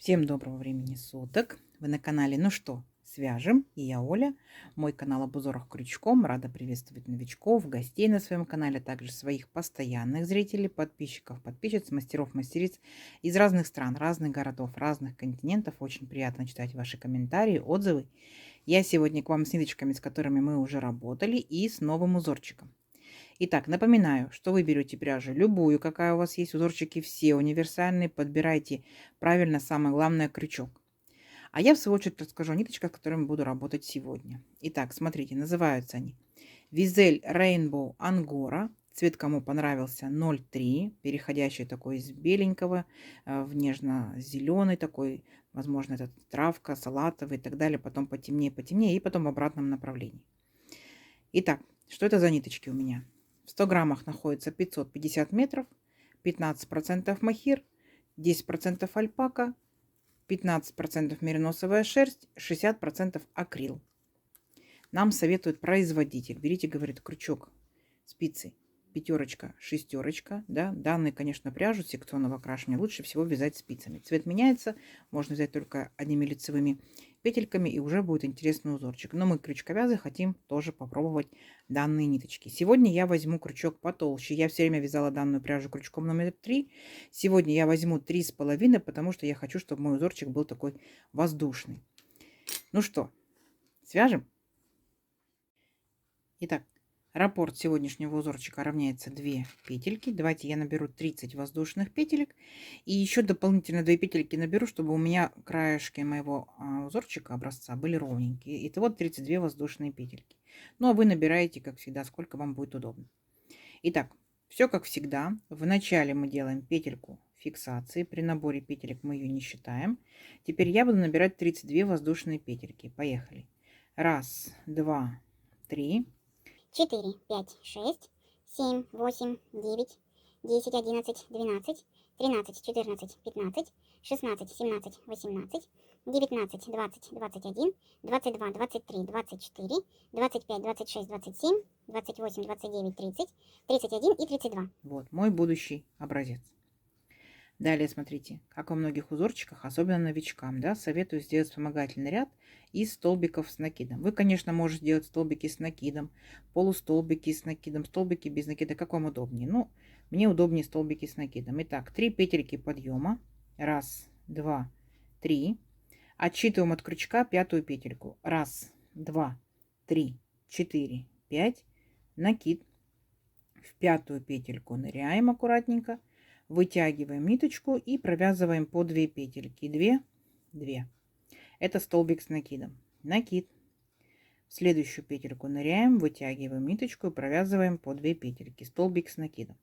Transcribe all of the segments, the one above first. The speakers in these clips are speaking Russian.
Всем доброго времени суток. Вы на канале «Ну что, свяжем?» И я Оля. Мой канал об узорах крючком. Рада приветствовать новичков, гостей на своем канале, также своих постоянных зрителей, подписчиков, подписчиц, мастеров, мастериц из разных стран, разных городов, разных континентов. Очень приятно читать ваши комментарии, отзывы. Я сегодня к вам с ниточками, с которыми мы уже работали, и с новым узорчиком. Итак, напоминаю, что вы берете пряжу любую, какая у вас есть, узорчики все универсальные, подбирайте правильно, самое главное, крючок. А я в свою очередь расскажу о ниточках, с которыми буду работать сегодня. Итак, смотрите, называются они Визель Rainbow Angora. Цвет кому понравился 0,3, переходящий такой из беленького в нежно-зеленый такой, возможно, это травка, салатовый и так далее, потом потемнее, потемнее и потом в обратном направлении. Итак, что это за ниточки у меня? В 100 граммах находится 550 метров, 15% мохир, 10% альпака, 15% мериносовая шерсть, 60% акрил. Нам советует производитель. Берите, говорит, крючок, спицы, пятерочка, шестерочка. Да? Данные, конечно, пряжу секционного окрашивания лучше всего вязать спицами. Цвет меняется, можно взять только одними лицевыми петельками, и уже будет интересный узорчик. Но мы, крючковязы, хотим тоже попробовать данные ниточки. Сегодня я возьму крючок потолще. Я все время вязала данную пряжу крючком номер 3. Сегодня я возьму 3,5, потому что я хочу, чтобы мой узорчик был такой воздушный. Ну что, свяжем? Итак, раппорт сегодняшнего узорчика равняется 2 петельки. Давайте я наберу 30 воздушных петелек. И еще дополнительно 2 петельки наберу, чтобы у меня краешки моего узорчика образца были ровненькие. Итого 32 воздушные петельки. Ну а вы набираете, как всегда, сколько вам будет удобно. Итак, все как всегда. Вначале мы делаем петельку фиксации. При наборе петелек мы ее не считаем. Теперь я буду набирать 32 воздушные петельки. Поехали. 1, 2, 3. 4, 5, 6, 7, 8, 9, 10, 11, 12, 13, 14, 15, 16, 17, 18, 19, 20, 21, 22, 23, 24, 25, 26, 27, 28, 29, 30, 31 и 32. Вот мой будущий образец. Далее смотрите, как во многих узорчиках, особенно новичкам, да, советую сделать вспомогательный ряд из столбиков с накидом. Вы, конечно, можете делать столбики с накидом, полустолбики с накидом, столбики без накида, как вам удобнее. Но мне удобнее столбики с накидом. Итак, 3 петельки подъема. 1, 2, 3. Отсчитываем от крючка 5-ю петельку. 1, 2, 3, 4, 5. Накид. В 5-ю петельку ныряем аккуратненько. Вытягиваем ниточку и провязываем по 2 петельки. 2, 2. Это столбик с накидом. Накид. В следующую петельку ныряем, вытягиваем ниточку и провязываем по 2 петельки. Столбик с накидом.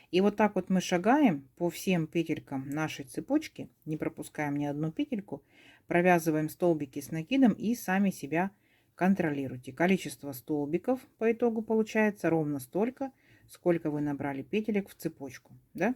И вот так вот мы шагаем по всем петелькам нашей цепочки, не пропускаем ни одну петельку, провязываем столбики с накидом и сами себя контролируйте. Количество столбиков по итогу получается ровно столько, сколько вы набрали петелек в цепочку. Да?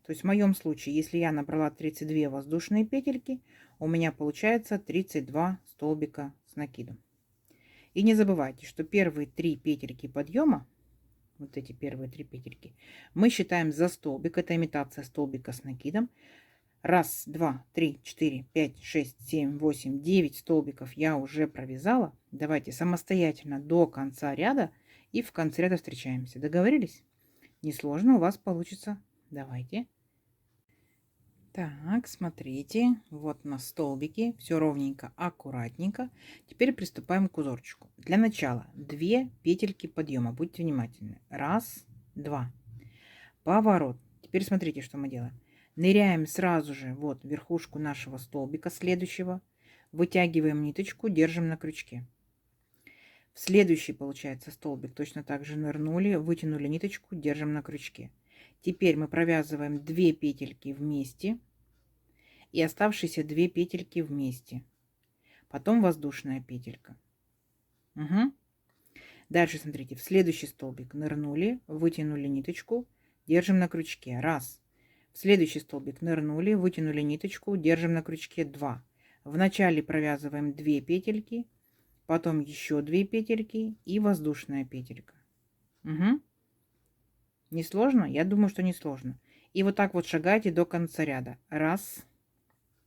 То есть в моем случае, если я набрала 32 воздушные петельки, у меня получается 32 столбика с накидом. И не забывайте, что первые 3 петельки подъема, вот эти первые 3 петельки, мы считаем за столбик. Это имитация столбика с накидом. 1, 2, 3, 4, 5, 6, 7, 8, 9 столбиков я уже провязала. Давайте самостоятельно до конца ряда и в конце ряда встречаемся. Договорились? Несложно у вас получится. Давайте. Так, смотрите, вот на столбике, все ровненько, аккуратненько. Теперь приступаем к узорчику. Для начала 2 петельки подъема, будьте внимательны. 1, 2. Поворот. Теперь смотрите, что мы делаем. Ныряем сразу же вот в верхушку нашего столбика следующего, вытягиваем ниточку, держим на крючке. В следующий, получается, столбик точно так же нырнули, вытянули ниточку, держим на крючке. Теперь мы провязываем 2 петельки вместе и оставшиеся 2 петельки вместе. Потом воздушная петелька. Угу. Дальше смотрите, в следующий столбик нырнули, вытянули ниточку, держим на крючке. 1. В следующий столбик нырнули, вытянули ниточку, держим на крючке. 2. Вначале провязываем 2 петельки, потом еще 2 петельки и воздушная петелька. Угу. Не сложно? Я думаю, что не сложно. И вот так вот шагайте до конца ряда. 1,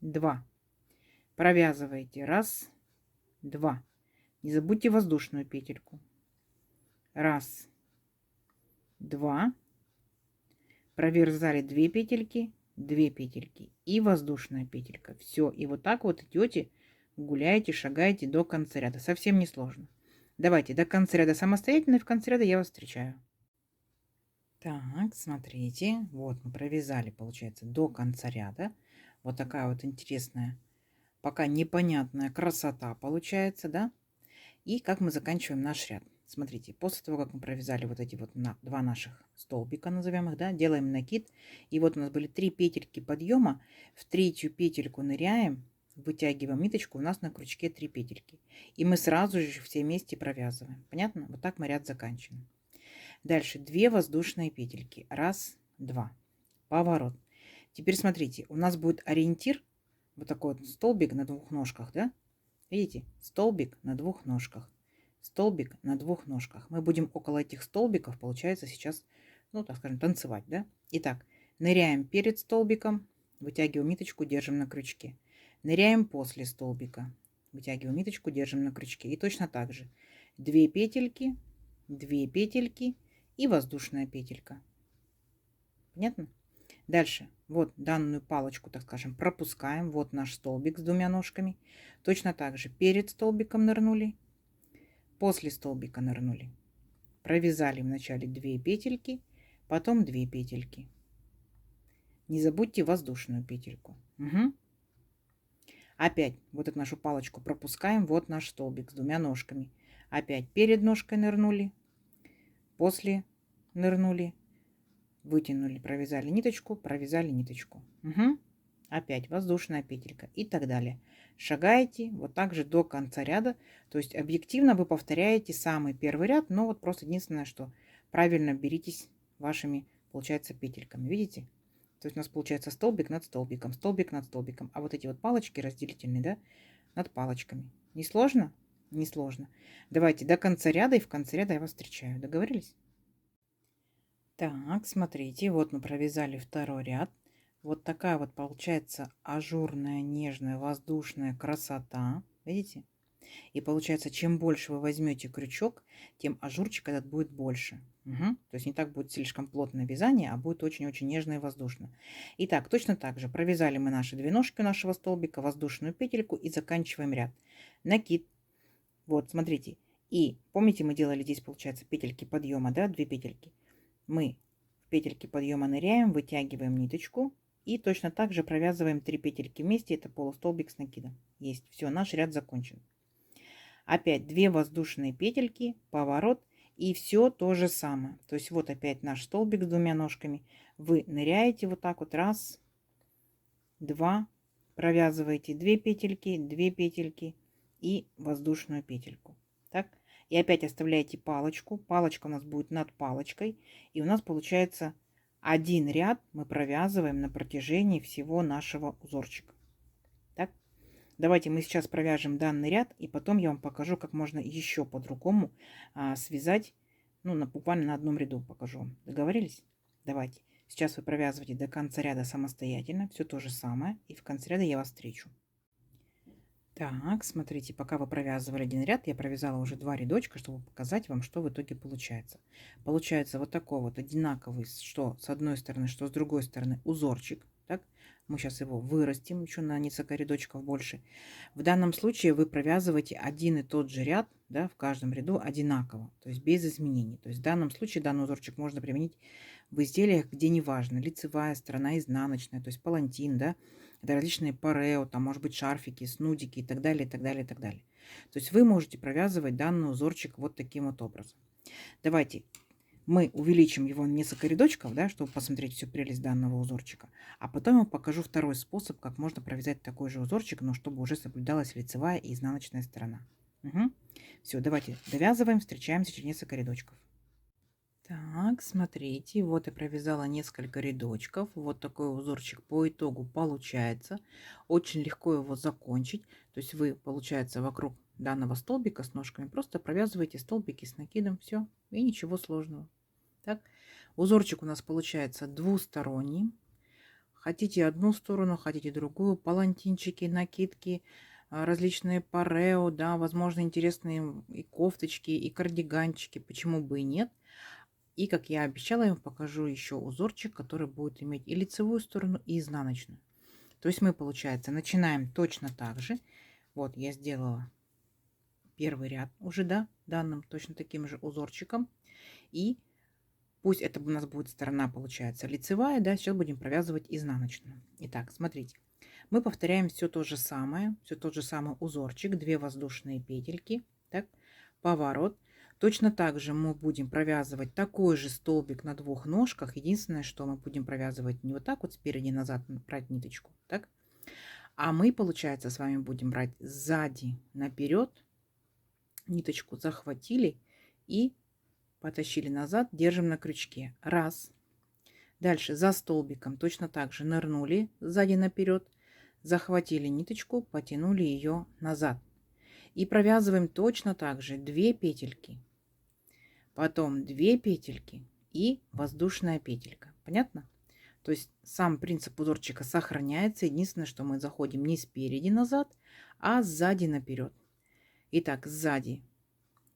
2, Провязываете. Раз, два. Не забудьте воздушную петельку. Раз, два. Провязали 2 петельки, 2 петельки и воздушная петелька. Все. И вот так вот идете, гуляете, шагаете до конца ряда. Совсем не сложно. Давайте до конца ряда самостоятельно, и в конце ряда я вас встречаю. Так, смотрите, вот мы провязали, получается, до конца ряда. Вот такая вот интересная, пока непонятная красота получается, да? И как мы заканчиваем наш ряд. Смотрите, после того, как мы провязали вот эти вот два наших столбика, назовем их, да, делаем накид. И вот у нас были 3 петельки подъема. В третью петельку ныряем, вытягиваем ниточку, у нас на крючке 3 петельки. И мы сразу же все вместе провязываем. Понятно? Вот так мы ряд заканчиваем. Дальше 2 воздушные петельки. Раз, два. Поворот. Теперь смотрите, у нас будет ориентир, вот такой вот столбик на 2 ножках, да? Видите? Столбик на 2 ножках. Столбик на 2 ножках. Мы будем около этих столбиков, получается, сейчас, ну, так скажем, танцевать, да? Итак, ныряем перед столбиком, вытягиваем ниточку, держим на крючке. Ныряем после столбика, вытягиваем ниточку, держим на крючке. И точно так же 2 петельки, 2 петельки и воздушная петелька. Понятно? Дальше, вот данную палочку, так скажем, пропускаем. Вот наш столбик с 2 ножками. Точно так же перед столбиком нырнули, после столбика нырнули. Провязали вначале 2 петельки, потом 2 петельки. Не забудьте воздушную петельку. Угу. Опять вот эту нашу палочку пропускаем. Вот наш столбик с 2 ножками. Опять перед ножкой нырнули, после нырнули, вытянули, провязали ниточку, провязали ниточку. Угу. Опять воздушная петелька и так далее. Шагаете вот так же до конца ряда. То есть объективно вы повторяете самый первый ряд, но вот просто единственное, что правильно беритесь вашими, получается, петельками. Видите? То есть у нас получается столбик над столбиком, столбик над столбиком. А вот эти вот палочки разделительные, да, над палочками. Не сложно? Не сложно. Давайте до конца ряда, и в конце ряда я вас встречаю. Договорились? Так, смотрите, вот мы провязали второй ряд. Вот такая вот получается ажурная, нежная, воздушная красота. Видите? И получается, чем больше вы возьмете крючок, тем ажурчик этот будет больше. Угу. То есть не так будет слишком плотное вязание, а будет очень-очень нежно и воздушно. Итак, точно так же провязали мы наши 2 ножки у нашего столбика, воздушную петельку и заканчиваем ряд. Накид. Вот, смотрите. И помните, мы делали здесь, получается, петельки подъема, да, 2 петельки. Мы в петельки подъема ныряем, вытягиваем ниточку и точно так же провязываем 3 петельки вместе. Это полустолбик с накидом. Есть. Все, наш ряд закончен. Опять 2 воздушные петельки, поворот и все то же самое. То есть вот опять наш столбик с 2 ножками. Вы ныряете вот так вот. Раз, два. Провязываете 2 петельки, 2 петельки и воздушную петельку. Так. И опять оставляете палочку. Палочка у нас будет над палочкой. И у нас получается один ряд мы провязываем на протяжении всего нашего узорчика. Так. Давайте мы сейчас провяжем данный ряд. И потом я вам покажу, как можно еще по-другому связать. Ну, буквально на одном ряду покажу вам. Договорились? Давайте. Сейчас вы провязываете до конца ряда самостоятельно. Все то же самое. И в конце ряда я вас встречу. Так, смотрите, пока вы провязывали один ряд, я провязала уже 2 рядочка, чтобы показать вам, что в итоге получается. Получается вот такой вот одинаковый, что с одной стороны, что с другой стороны узорчик. Так, мы сейчас его вырастим еще на несколько рядочков больше. В данном случае вы провязываете один и тот же ряд, да, в каждом ряду одинаково, то есть без изменений. То есть в данном случае данный узорчик можно применить в изделиях, где не важно, лицевая сторона, изнаночная, то есть палантин, да, это различные парео, там может быть шарфики, снудики и так далее, и так далее, и так далее. То есть вы можете провязывать данный узорчик вот таким вот образом. Давайте мы увеличим его на несколько рядочков, да, чтобы посмотреть всю прелесть данного узорчика. А потом я вам покажу второй способ, как можно провязать такой же узорчик, но чтобы уже соблюдалась лицевая и изнаночная сторона. Угу. Все, давайте довязываем, встречаемся через несколько рядочков. Так, смотрите, вот я провязала несколько рядочков. Вот такой узорчик по итогу получается. Очень легко его закончить. То есть вы, получается, вокруг данного столбика с ножками просто провязываете столбики с накидом. Все, и ничего сложного. Так, узорчик у нас получается двусторонний. Хотите одну сторону, хотите другую. Палантинчики, накидки, различные парео, да, возможно, интересные и кофточки, и кардиганчики, почему бы и нет. И, как я обещала, я вам покажу еще узорчик, который будет иметь и лицевую сторону, и изнаночную. То есть мы, получается, начинаем точно так же. Вот я сделала первый ряд уже, да, данным точно таким же узорчиком. И пусть это у нас будет сторона, получается, лицевая, да, сейчас будем провязывать изнаночную. Итак, смотрите, мы повторяем все то же самое, все тот же самый узорчик, 2 воздушные петельки, так, поворот. Точно так же мы будем провязывать такой же столбик на 2 ножках. Единственное, что мы будем провязывать не вот так вот спереди назад, брать ниточку, так, а мы, получается, с вами будем брать сзади наперед, ниточку захватили и потащили назад, держим на крючке. Раз. Дальше за столбиком точно так же нырнули сзади наперед, захватили ниточку, потянули ее назад. И провязываем точно так же 2 петельки, потом 2 петельки и воздушная петелька. Понятно? То есть сам принцип узорчика сохраняется. Единственное, что мы заходим не спереди назад, а сзади наперед. Итак, сзади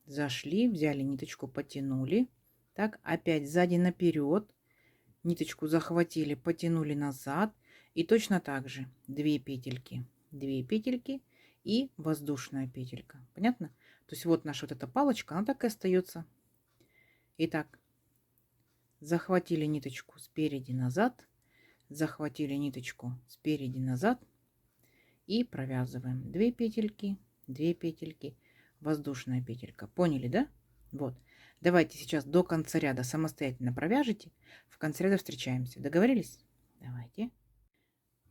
зашли, взяли ниточку, потянули. Так, опять сзади наперед, ниточку захватили, потянули назад. И точно так же 2 петельки, 2 петельки и воздушная петелька. Понятно? То есть вот наша вот эта палочка, она так и остается. Итак, захватили ниточку спереди назад, захватили ниточку спереди назад и провязываем 2 петельки, 2 петельки, воздушная петелька. Поняли, да? Вот. Давайте сейчас до конца ряда самостоятельно провяжите. В конце ряда встречаемся. Договорились? Давайте.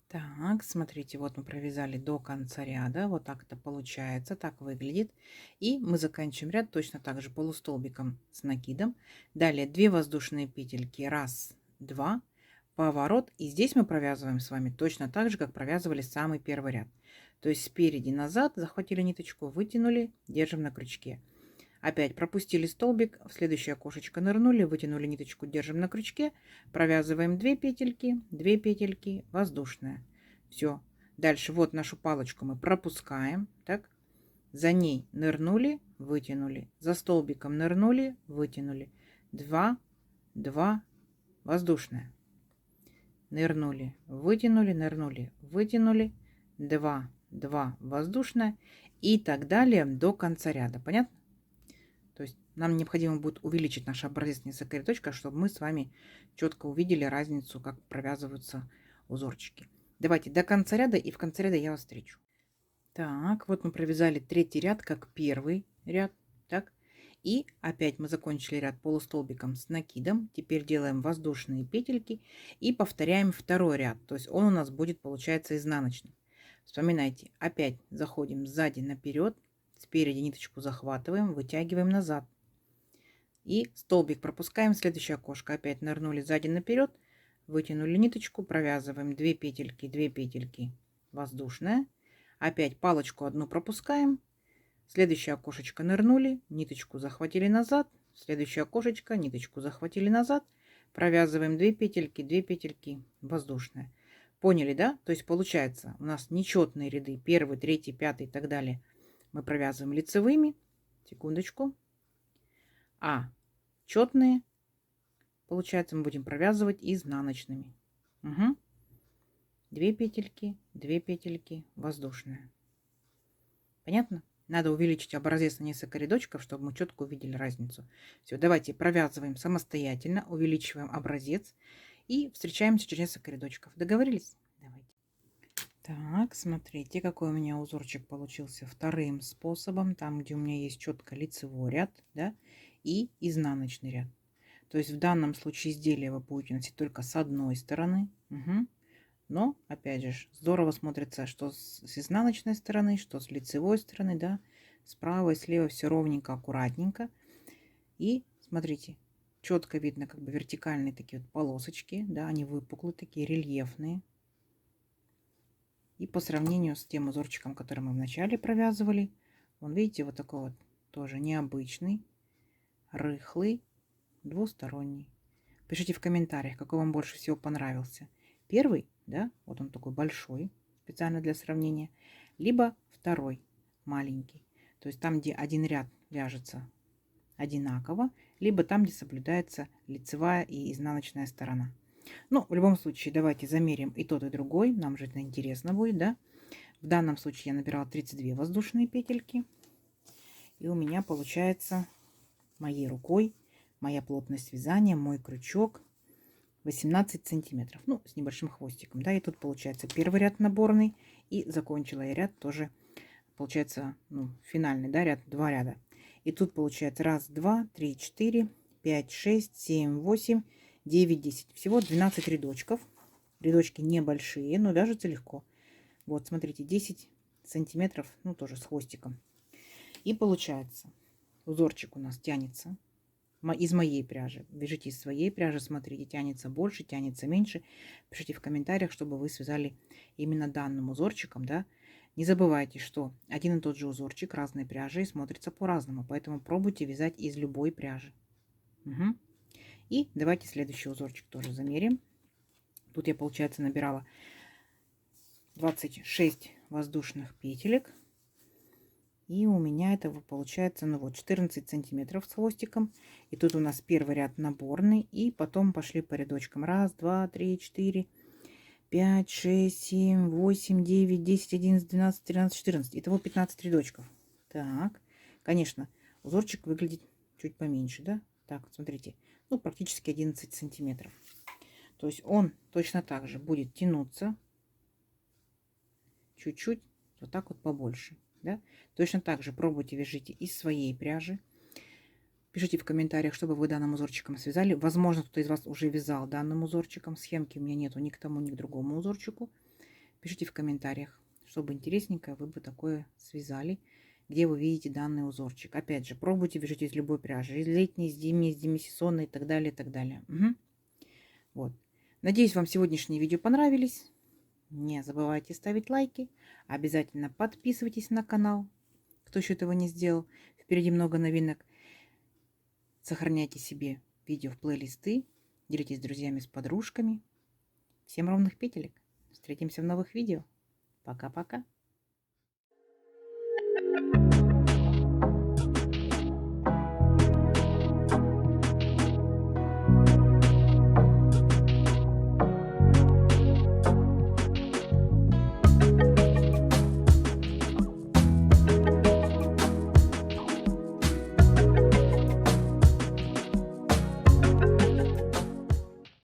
Так, смотрите, вот мы провязали до конца ряда. Вот так это получается, так выглядит. И мы заканчиваем ряд точно так же полустолбиком с накидом. Далее 2 воздушные петельки. Раз, два, поворот. И здесь мы провязываем с вами точно так же, как провязывали самый первый ряд. То есть спереди назад захватили ниточку, вытянули, держим на крючке. Опять пропустили столбик, в следующее окошечко нырнули, вытянули ниточку, держим на крючке, провязываем 2 петельки, воздушная. Все. Дальше вот нашу палочку мы пропускаем, так, за ней нырнули, вытянули, за столбиком нырнули, вытянули, 2, 2, воздушная. Нырнули, вытянули, нырнули, вытянули, 2, 2, воздушная и так далее до конца ряда. Понятно? То есть нам необходимо будет увеличить наш образец несколько рядочков, чтобы мы с вами четко увидели разницу, как провязываются узорчики. Давайте до конца ряда, и в конце ряда я вас встречу. Так, вот мы провязали третий ряд, как первый ряд. Так, и опять мы закончили ряд полустолбиком с накидом. Теперь делаем воздушные петельки и повторяем второй ряд. То есть он у нас будет, получается, изнаночный. Вспоминайте, опять заходим сзади наперед. Спереди ниточку захватываем, вытягиваем назад. И столбик пропускаем в следующее окошко. Опять нырнули сзади наперед, вытянули ниточку, провязываем 2 петельки, воздушная. Опять палочку одну пропускаем. Следующее окошечко нырнули, ниточку захватили назад. Следующее окошечко, ниточку захватили назад. Провязываем 2 петельки, воздушная. Поняли, да? То есть получается у нас нечетные ряды, первый, третий, пятый и так далее, мы провязываем лицевыми, секундочку, а четные, получается, мы будем провязывать изнаночными. Угу. 2 петельки, воздушная. Понятно? Надо увеличить образец на несколько рядочков, чтобы мы четко увидели разницу. Все, давайте провязываем самостоятельно, увеличиваем образец и встречаемся через несколько рядочков. Договорились? Давайте. Так, смотрите, какой у меня узорчик получился вторым способом, там, где у меня есть четко лицевой ряд, да, и изнаночный ряд. То есть в данном случае изделие вы будете носить только с одной стороны. Угу. Но, опять же, здорово смотрится, что с изнаночной стороны, что с лицевой стороны, да, справа и слева все ровненько, аккуратненько. И смотрите, четко видно как бы вертикальные такие вот полосочки, да, они выпуклые, такие рельефные. И по сравнению с тем узорчиком, который мы вначале провязывали, он, видите, вот такой вот тоже необычный, рыхлый, двусторонний. Пишите в комментариях, какой вам больше всего понравился. Первый, да, вот он такой большой, специально для сравнения. либо второй маленький. То есть там, где один ряд вяжется одинаково, либо там, где соблюдается лицевая и изнаночная сторона. Ну, в любом случае, давайте замерим и тот, и другой. Нам же это интересно будет, да? В данном случае я набирала 32 воздушные петельки. И у меня получается моей рукой, моя плотность вязания, мой крючок 18 сантиметров. Ну, с небольшим хвостиком, да. И тут получается первый ряд наборный. И закончила я ряд тоже, получается, ну, финальный, да, ряд, 2 ряда. И тут получается 1, 2, 3, 4, 5, 6, 7, 8, 9, 10. Всего 12 рядочков. Рядочки небольшие, но вяжутся легко. Вот, смотрите, 10 сантиметров, ну, тоже с хвостиком. И получается, узорчик у нас тянется из моей пряжи. Вяжите из своей пряжи, смотрите, тянется больше, тянется меньше. Пишите в комментариях, чтобы вы связали именно данным узорчиком, да. Не забывайте, что один и тот же узорчик разной пряжи смотрится по-разному, поэтому пробуйте вязать из любой пряжи. Угу. И давайте следующий узорчик тоже замерим. Тут я, получается, набирала 26 воздушных петелек. И у меня это получается, ну вот, 14 сантиметров с хвостиком. И тут у нас первый ряд наборный. И потом пошли по рядочкам. 1, 2, 3, 4, 5, 6, 7, 8, 9, 10, 11, 12, 13, 14. Итого 15 рядочков. Так, конечно, узорчик выглядит чуть поменьше, да? Так, смотрите, ну практически 11 сантиметров. То есть он точно так же будет тянуться чуть-чуть, вот так вот побольше. Да? Точно так же пробуйте, вяжите из своей пряжи. Пишите в комментариях, чтобы вы данным узорчиком связали. Возможно, кто-то из вас уже вязал данным узорчиком. Схемки у меня нету ни к тому, ни к другому узорчику. Пишите в комментариях, чтобы интересненько вы бы такое связали, где вы видите данный узорчик. Опять же, пробуйте, вяжите из любой пряжи. Из летней, из зимней, из демисезонной и так далее, и так далее. Угу. Вот. Надеюсь, вам сегодняшние видео понравились. Не забывайте ставить лайки. Обязательно подписывайтесь на канал, кто еще этого не сделал. Впереди много новинок. Сохраняйте себе видео в плейлисты. Делитесь с друзьями, с подружками. Всем ровных петелек. Встретимся в новых видео. Пока-пока.